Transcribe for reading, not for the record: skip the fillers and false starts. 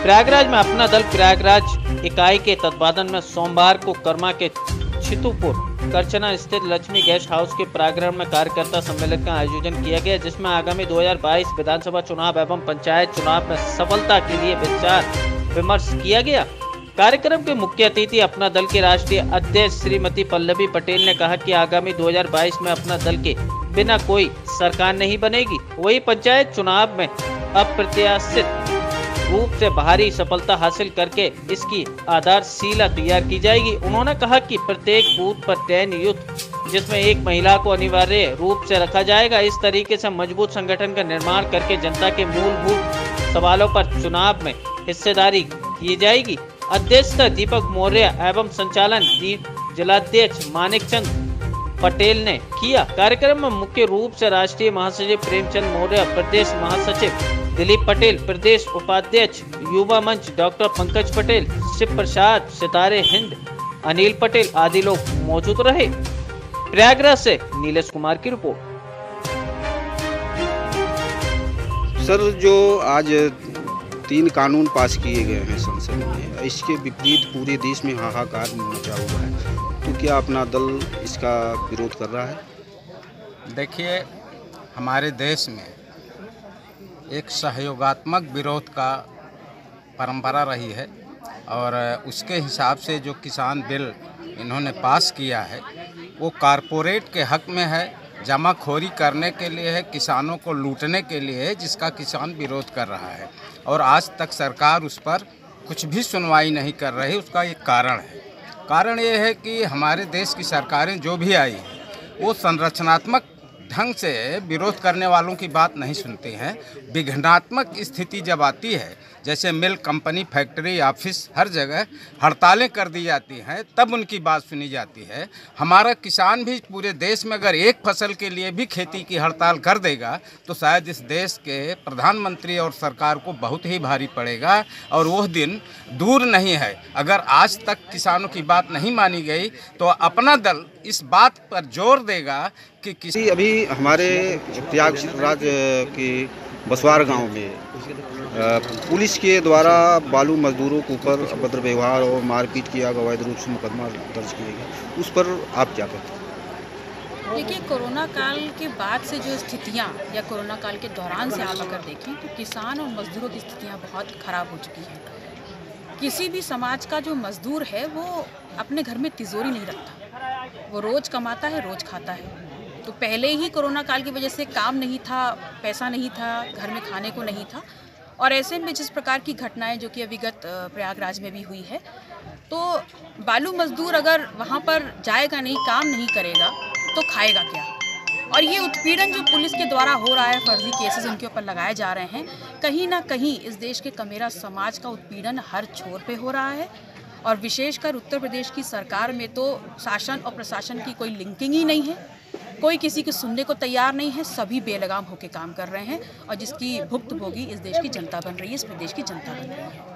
प्रयागराज में अपना दल प्रयागराज इकाई के तत्वाधान में सोमवार को कर्मा के छितुपुर करचना स्थित लक्ष्मी गेस्ट हाउस के प्रांगण में कार्यकर्ता सम्मेलन का आयोजन किया गया, जिसमें आगामी 2022 विधानसभा चुनाव एवं पंचायत चुनाव में सफलता के लिए विचार विमर्श किया गया। कार्यक्रम के मुख्य अतिथि अपना दल के राष्ट्रीय अध्यक्ष श्रीमती पल्लवी पटेल ने कहा कि आगामी 2022 में अपना दल के बिना कोई सरकार नहीं बनेगी। वही पंचायत चुनाव में अप्रत्याशित रूप से भारी सफलता हासिल करके इसकी आधारशिला तैयार की जाएगी। उन्होंने कहा कि प्रत्येक बूथ पर 10 यूथ जिसमें एक महिला को अनिवार्य रूप से रखा जाएगा। इस तरीके से मजबूत संगठन का निर्माण करके जनता के मूलभूत सवालों पर चुनाव में हिस्सेदारी की जाएगी। अध्यक्षता दीपक मौर्य एवं संचालन जिलाध्यक्ष मानिकचंद पटेल ने किया। कार्यक्रम में मुख्य रूप से राष्ट्रीय महासचिव प्रेमचंद मौर्य, प्रदेश महासचिव दिलीप पटेल, प्रदेश उपाध्यक्ष युवा मंच डॉक्टर पंकज पटेल, शिव प्रसाद, सितारे हिंद, अनिल पटेल आदि लोग मौजूद रहे। प्रयागराज से नीलेश कुमार की रिपोर्ट। सर, जो आज 3 कानून पास किए गए हैं संसद में, इसके विपरीत पूरे देश में हाहाकार मचा हुआ है, तो क्या अपना दल इसका विरोध कर रहा है? देखिए, हमारे देश में एक सहयोगात्मक विरोध का परंपरा रही है और उसके हिसाब से जो किसान बिल इन्होंने पास किया है वो कारपोरेट के हक में है, जमाखोरी करने के लिए है, किसानों को लूटने के लिए है, जिसका किसान विरोध कर रहा है और आज तक सरकार उस पर कुछ भी सुनवाई नहीं कर रही। उसका एक कारण ये है कि हमारे देश की सरकारें जो भी आई वो संरचनात्मक ढंग से विरोध करने वालों की बात नहीं सुनती हैं। विघटनात्मक स्थिति जब आती है, जैसे मिल, कंपनी, फैक्ट्री, ऑफिस, हर जगह हड़तालें कर दी जाती हैं, तब उनकी बात सुनी जाती है। हमारा किसान भी पूरे देश में अगर एक फसल के लिए भी खेती की हड़ताल कर देगा तो शायद इस देश के प्रधानमंत्री और सरकार को बहुत ही भारी पड़ेगा और वह दिन दूर नहीं है। अगर आज तक किसानों की बात नहीं मानी गई तो अपना दल इस बात पर जोर देगा कि अभी हमारे प्रयागराज के बसवार गांव में पुलिस के द्वारा बालू मजदूरों के ऊपर अभद्र व्यवहार और मारपीट किया, अवैध रूप से मुकदमा दर्ज किया गया, उस पर आप क्या कहते हैं? देखिए, कोरोना काल के बाद से जो स्थितियां या कोरोना काल के दौरान से आप अगर देखें तो किसान और मजदूरों की स्थितियां बहुत ख़राब हो चुकी हैं। किसी भी समाज का जो मजदूर है वो अपने घर में तिजोरी नहीं रखता, वो रोज़ कमाता है, रोज़ खाता है। तो पहले ही कोरोना काल की वजह से काम नहीं था, पैसा नहीं था, घर में खाने को नहीं था और ऐसे में जिस प्रकार की घटनाएं जो कि अविगत प्रयागराज में भी हुई है, तो बालू मजदूर अगर वहाँ पर जाएगा नहीं, काम नहीं करेगा तो खाएगा क्या? और ये उत्पीड़न जो पुलिस के द्वारा हो रहा है, फर्जी केसेस उनके ऊपर लगाए जा रहे हैं, कहीं ना कहीं इस देश के कमेरा समाज का उत्पीड़न हर छोर पे हो रहा है। और विशेषकर उत्तर प्रदेश की सरकार में तो शासन और प्रशासन की कोई लिंकिंग ही नहीं है, कोई किसी को सुनने को तैयार नहीं है, सभी बेलगाम होकर काम कर रहे हैं और जिसकी भुक्तभोगी इस देश की जनता बन रही है, इस प्रदेश की जनता बन रही है।